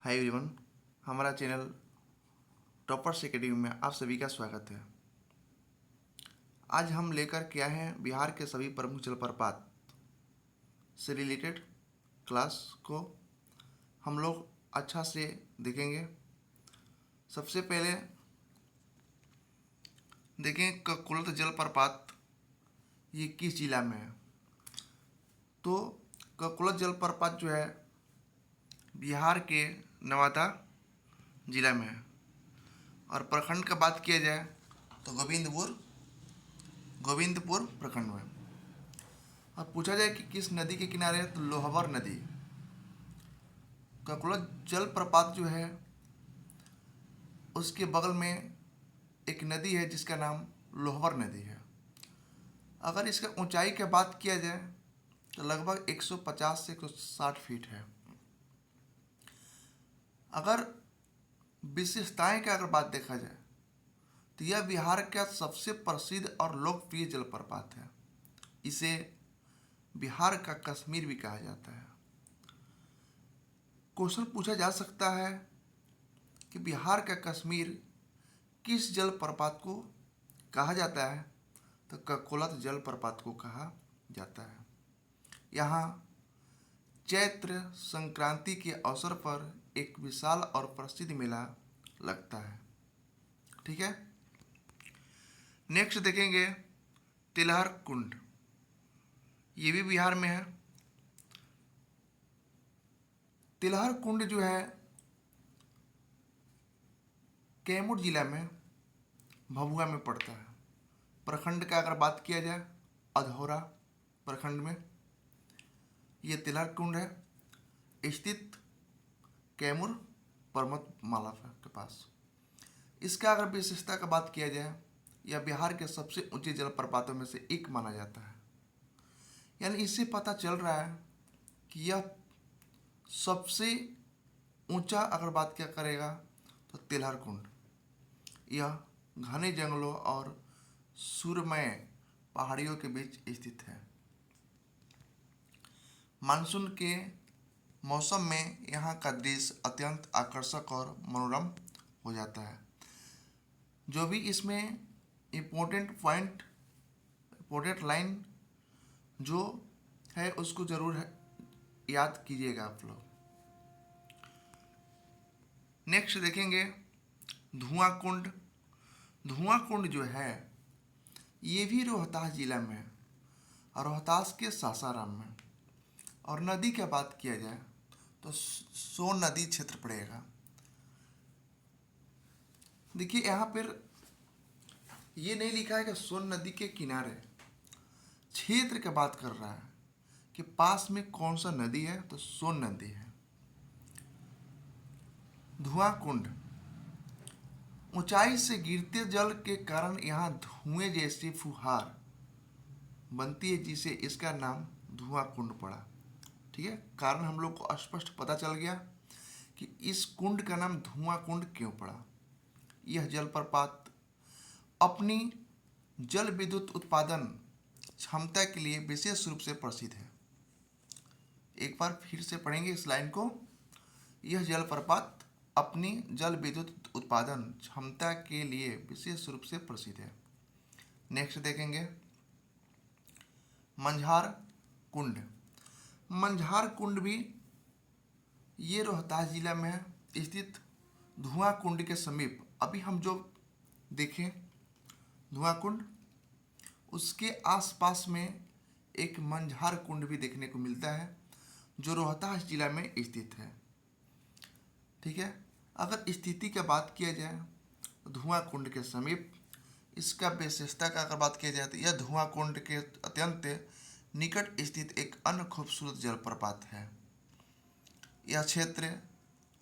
Hi everyone, हमारा channel toppers academy में आप सभी का स्वागत है। आज हम लेकर के आए हैं बिहार के सभी प्रमुख जलप्रपात से रिलेटेड क्लास को हम लोग अच्छा से देखेंगे। सबसे पहले देखें ककुलत जलप्रपात ये किस जिला में है। तो ककुलत जलप्रपात जो है बिहार के नवादा जिला में है और प्रखंड का बात किया जाए तो गोविंदपुर प्रखंड में। अब पूछा जाए कि किस नदी के किनारे है, तो लोहवर नदी। ककुलत जलप्रपात जो है उसके बगल में एक नदी है जिसका नाम लोहवर नदी है। अगर इसका ऊंचाई की बात किया जाए तो लगभग 150 से 160 फीट है। अगर विशेषताएं की अगर बात देखा जाए तो यह बिहार का सबसे प्रसिद्ध और लोकप्रिय जलप्रपात है। इसे बिहार का कश्मीर भी कहा जाता है। क्वेश्चन पूछा जा सकता है कि बिहार का कश्मीर किस जलप्रपात को कहा जाता है, तो ककुलत जलप्रपात को कहा जाता है। यहाँ चैत्र संक्रांति के अवसर पर एक विशाल और प्रसिद्ध मेला लगता है। ठीक है, नेक्स्ट देखेंगे तिलहर कुंड। ये भी बिहार में है। तिलहर कुंड जो है कैमूर जिला में भभुआ में पड़ता है। प्रखंड का अगर बात किया जाए अधौरा प्रखंड में ये तिलहर कुंड है, स्थित कैमूर पर्वतमाला के पास। इसका अगर विशेषता का बात किया जाए यह बिहार के सबसे ऊंचे जलप्रपातों में से एक माना जाता है। यानी इससे पता चल रहा है कि यह सबसे ऊंचा अगर बात क्या करेगा तो तिलहर कुंड। यह घने जंगलों और सुरमय पहाड़ियों के बीच स्थित है। मानसून के मौसम में यहाँ का दृश्य अत्यंत आकर्षक और मनोरम हो जाता है। जो भी इसमें इम्पोर्टेंट लाइन जो है उसको ज़रूर याद कीजिएगा आप लोग। नेक्स्ट देखेंगे धुआं कुंड। धुआं कुंड जो है ये भी रोहतास जिला में है और रोहतास के सासाराम में। और नदी की बात किया जाए तो सोन नदी क्षेत्र पड़ेगा। देखिए यहाँ पर ये नहीं लिखा है कि सोन नदी के किनारे, क्षेत्र की बात कर रहा है कि पास में कौन सा नदी है, तो सोन नदी है। धुआं कुंड ऊंचाई से गिरते जल के कारण यहाँ धुएं जैसी फुहार बनती है, जिसे इसका नाम धुआं कुंड पड़ा। ठीक है, कारण हम लोग को स्पष्ट पता चल गया कि इस कुंड का नाम धुआं कुंड क्यों पड़ा। यह जलप्रपात अपनी जल विद्युत उत्पादन क्षमता के लिए विशेष रूप से प्रसिद्ध है। एक बार फिर से पढ़ेंगे इस लाइन को। यह जलप्रपात अपनी जल विद्युत उत्पादन क्षमता के लिए विशेष रूप से प्रसिद्ध है। नेक्स्ट देखेंगे मंझार कुंड। मंझार कुंड भी ये रोहतास जिला में है, स्थित धुआं कुंड के समीप। अभी हम जो देखें धुआं कुंड, उसके आसपास में एक मंझार कुंड भी देखने को मिलता है जो रोहतास जिला में स्थित है। ठीक है, अगर स्थिति की बात किया जाए धुआं कुंड के समीप, इसका विशेषता का अगर बात किया जाए तो यह धुआं कुंड के अत्यंत निकट स्थित एक अन्य खूबसूरत जलप्रपात है। यह क्षेत्र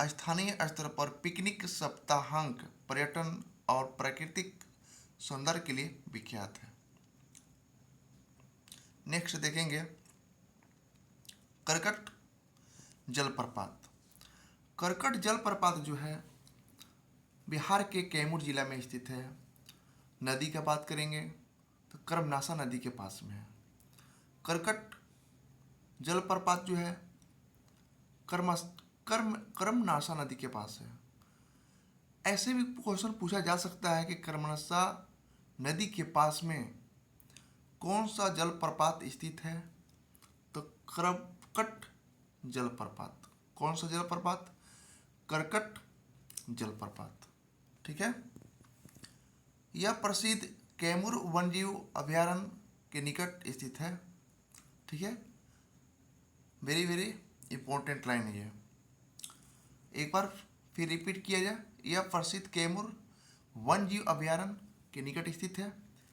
स्थानीय स्तर पर पिकनिक, सप्ताहांत, पर्यटन और प्राकृतिक सौंदर्य के लिए विख्यात है। नेक्स्ट देखेंगे करकट जलप्रपात। करकट जलप्रपात जो है बिहार के कैमूर जिला में स्थित है। नदी का बात करेंगे तो कर्मनासा नदी के पास में है। करकट जलप्रपात जो है कर्मनाशा नदी के पास है। ऐसे भी क्वेश्चन पूछा जा सकता है कि कर्मनाशा नदी के पास में कौन सा जलप्रपात स्थित है? तो करकट जलप्रपात। कौन सा जलप्रपात? करकट जलप्रपात। ठीक है। यह प्रसिद्ध कैमूर वन्यजीव अभयारण्य के निकट स्थित है। ठीक है, वेरी वेरी इंपॉर्टेंट लाइन है ये। एक बार फिर रिपीट किया जाए, यह प्रसिद्ध कैमूर वन्यजीव अभयारण्य के निकट स्थित है।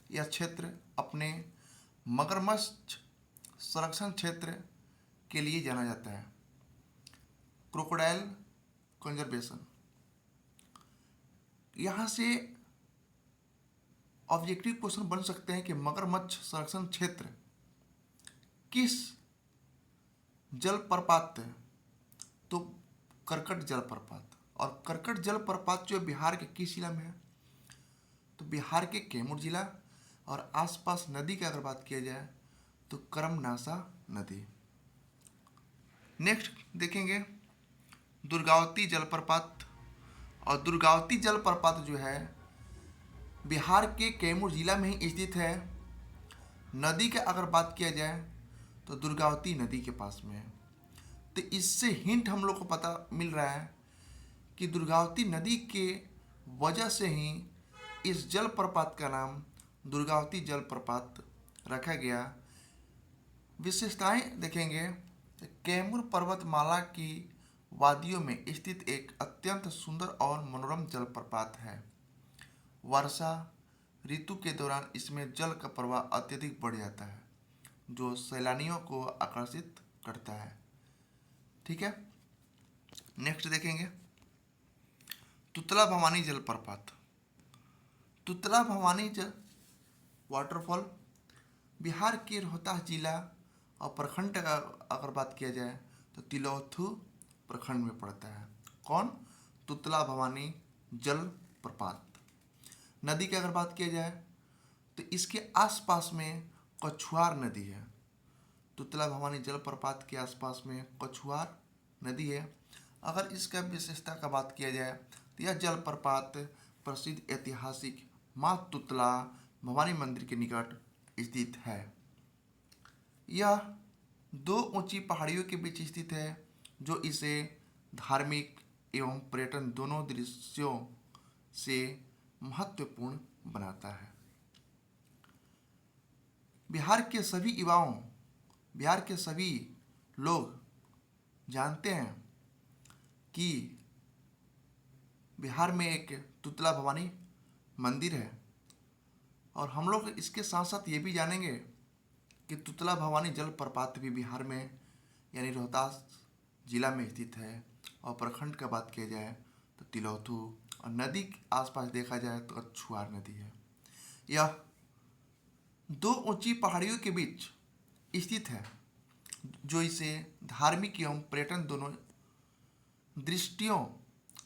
यह क्षेत्र अपने मगरमच्छ संरक्षण क्षेत्र के लिए जाना जाता है, क्रोकोडाइल कंजर्वेशन। यहाँ से ऑब्जेक्टिव क्वेश्चन बन सकते हैं कि मगरमच्छ संरक्षण क्षेत्र किस जलप्रपात? तो करकट जलप्रपात। और करकट जलप्रपात जो बिहार के किस जिला में है? तो बिहार के कैमूर जिला। और आसपास नदी की अगर बात किया जाए तो कर्मनाशा नदी। नेक्स्ट देखेंगे दुर्गावती जलप्रपात। और दुर्गावती जलप्रपात जो है बिहार के कैमूर जिला में ही स्थित है। नदी की अगर बात किया जाए तो दुर्गावती नदी के पास में है। तो इससे हिंट हम लोग को पता मिल रहा है कि दुर्गावती नदी के वजह से ही इस जलप्रपात का नाम दुर्गावती जलप्रपात रखा गया। विशेषताएं देखेंगे, कैमूर पर्वतमाला की वादियों में स्थित एक अत्यंत सुंदर और मनोरम जलप्रपात है। वर्षा ऋतु के दौरान इसमें जल का प्रवाह अत्यधिक बढ़ जाता है, जो सैलानियों को आकर्षित करता है। ठीक है। नेक्स्ट देखेंगे तुतला भवानी जलप्रपात। तुतला भवानी वाटरफॉल बिहार के रोहतास जिला और प्रखंड का अगर बात किया जाए तो तिलौथू प्रखंड में पड़ता है। कौन? तुतला भवानी जलप्रपात। नदी की अगर बात किया जाए तो इसके आसपास में कछुआर नदी है। तुतला भवानी जलप्रपात के आसपास में कछुआर नदी है। अगर इसका विशेषता का बात किया जाए तो यह जलप्रपात प्रसिद्ध ऐतिहासिक माँ तुतला भवानी मंदिर के निकट स्थित है। यह दो ऊंची पहाड़ियों के बीच स्थित है, जो इसे धार्मिक एवं पर्यटन दोनों दृश्यों से महत्वपूर्ण बनाता है। बिहार के सभी लोग जानते हैं कि बिहार में एक तुतला भवानी मंदिर है। और हम लोग इसके साथ साथ ये भी जानेंगे कि तुतला भवानी जलप्रपात भी बिहार में यानी रोहतास जिला में स्थित है। और प्रखंड का बात किया जाए तो तिलौथू, और नदी के आसपास देखा जाए तो कछुआर नदी है। यह दो ऊंची पहाड़ियों के बीच स्थित है, जो इसे धार्मिक एवं पर्यटन दोनों दृष्टियों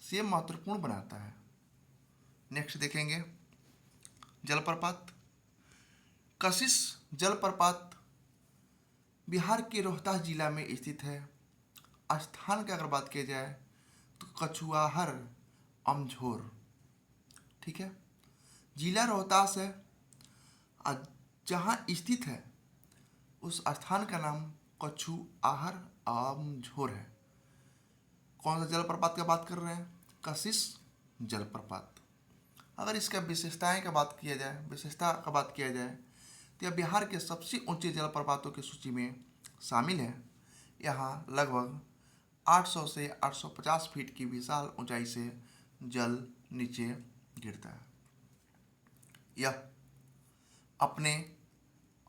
से महत्वपूर्ण बनाता है। नेक्स्ट देखेंगे जलप्रपात। कशिश जलप्रपात बिहार के रोहतास जिला में स्थित है। स्थान की अगर बात किया जाए तो कछुआहर अमझोर। ठीक है, जिला रोहतास है। जहाँ स्थित है उस स्थान का नाम कछुआहर अमझोर है। कौन सा जलप्रपात की बात कर रहे हैं? कशिश जलप्रपात। अगर इसका विशेषता का बात किया जाए तो यह बिहार के सबसे ऊंचे जलप्रपातों की सूची में शामिल है। यहाँ लगभग 800 से 850 फीट की विशाल ऊंचाई से जल नीचे गिरता है। यह अपने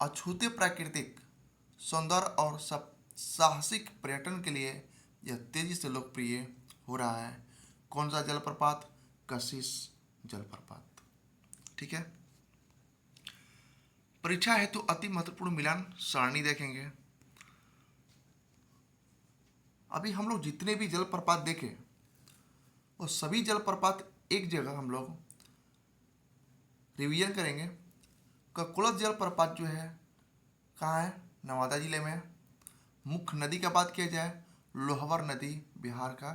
अछूते प्राकृतिक सौंदर्य और साहसिक पर्यटन के लिए यह तेजी से लोकप्रिय हो रहा है। कौन सा जलप्रपात? कशिश जलप्रपात। ठीक है। परीक्षा हेतु अति महत्वपूर्ण मिलान सारणी देखेंगे। अभी हम लोग जितने भी जलप्रपात देखे वो सभी जलप्रपात एक जगह हम लोग रिवीजन करेंगे। ककुलत जलप्रपात जो है कहाँ है? नवादा जिले में है। मुख्य नदी का बात किया जाए लोहवर नदी बिहार का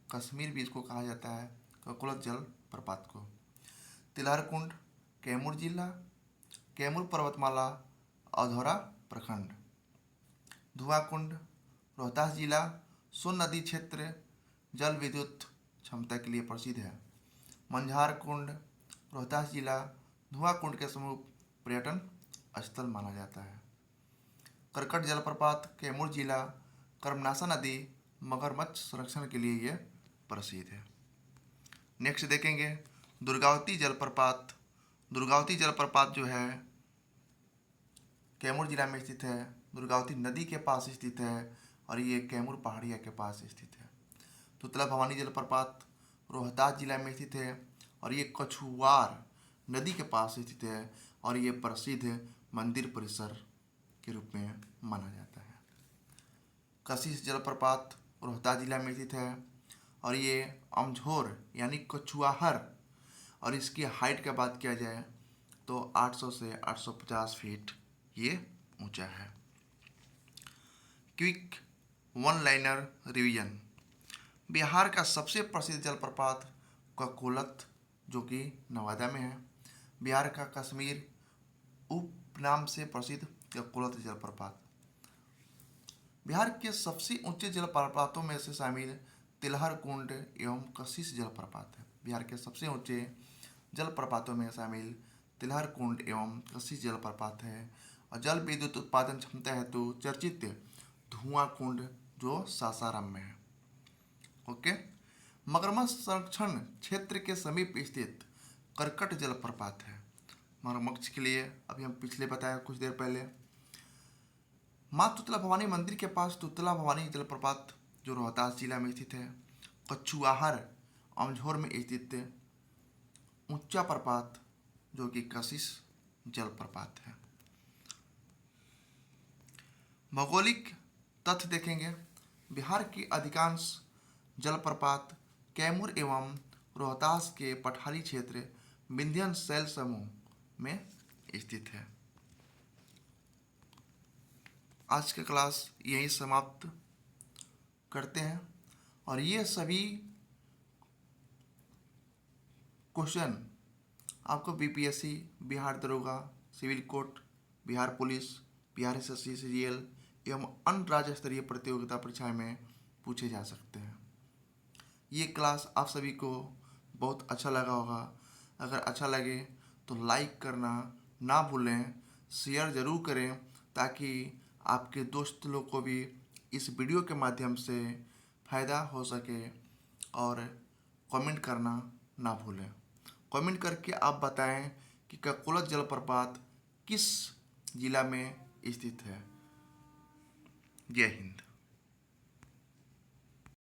कश्मीर भी इसको कहा जाता है, ककुलत जलप्रपात को। तिलहर कुंड कैमूर जिला, कैमूर पर्वतमाला, औधौरा प्रखंड। धुआं कुंड रोहतास जिला, सोन नदी क्षेत्र, जल विद्युत क्षमता के लिए प्रसिद्ध है। मंझार कुंड रोहतास जिला, धुआं कुंड के समीप पर्यटन स्थल माना जाता है। करकट जलप्रपात कैमूर जिला, कर्मनासा नदी, मगरमच्छ संरक्षण के लिए यह प्रसिद्ध है। नेक्स्ट देखेंगे दुर्गावती जलप्रपात। दुर्गावती जलप्रपात जो है कैमूर जिला में स्थित है, दुर्गावती नदी के पास स्थित है और ये कैमूर पहाड़िया के पास स्थित है। तुतला भवानी जलप्रपात रोहतास जिला में स्थित है और ये कछुआर नदी के पास स्थित है और ये प्रसिद्ध मंदिर परिसर के रूप में माना जाता है। कशिश जलप्रपात रोहतास जिला में स्थित है और ये अमझोर यानी कछुआहर और इसकी हाइट का बात किया जाए तो 800 से 850 फीट ये ऊंचा है। Quick one liner revision. Bihar का सबसे प्रसिद्ध जलप्रपात ककोलत जो कि नवादा में है। बिहार का कश्मीर उपनाम से प्रसिद्ध ककोलत जलप्रपात। बिहार के सबसे ऊंचे जलप्रपातों में से शामिल तिलहर कुंड एवं कशिश जलप्रपात है। बिहार के सबसे ऊंचे जलप्रपातों में शामिल तिलहर कुंड एवं कशिश जलप्रपात है और जल विद्युत उत्पादन क्षमता हेतु चर्चित धुआं कुंड जो सासाराम में है। ओके। मगरमच्छ संरक्षण क्षेत्र के समीप स्थित करकट जलप्रपात है। मगरमच्छ के लिए अभी हम पिछले बताया कुछ देर पहले। माँ तुतला भवानी मंदिर के पास तुतला भवानी जलप्रपात जो रोहतास जिला में स्थित है। कछुआहर अमझोर में स्थित ऊंचा प्रपात जो कि कशिश जलप्रपात है। भौगोलिक तथ्य देखेंगे। बिहार की अधिकांश जलप्रपात कैमूर एवं रोहतास के पठारी क्षेत्र विंध्यन शैल समूह में स्थित है। आज का क्लास यहीं समाप्त करते हैं और ये सभी क्वेश्चन आपको बीपीएससी, बिहार दरोगा, civil court, Bihar police, Bihar SSC, CGL एवं अन्य राज्य स्तरीय प्रतियोगिता परीक्षाएं में पूछे जा सकते हैं। ये क्लास आप सभी को बहुत अच्छा लगा होगा। अगर अच्छा लगे तो लाइक करना ना भूलें, शेयर ज़रूर करें ताकि आपके दोस्त लोग को भी इस वीडियो के माध्यम से फ़ायदा हो सके और कमेंट करना ना भूलें। कमेंट करके आप बताएं कि ककोलत जलप्रपात किस जिला में स्थित है। जय हिंद।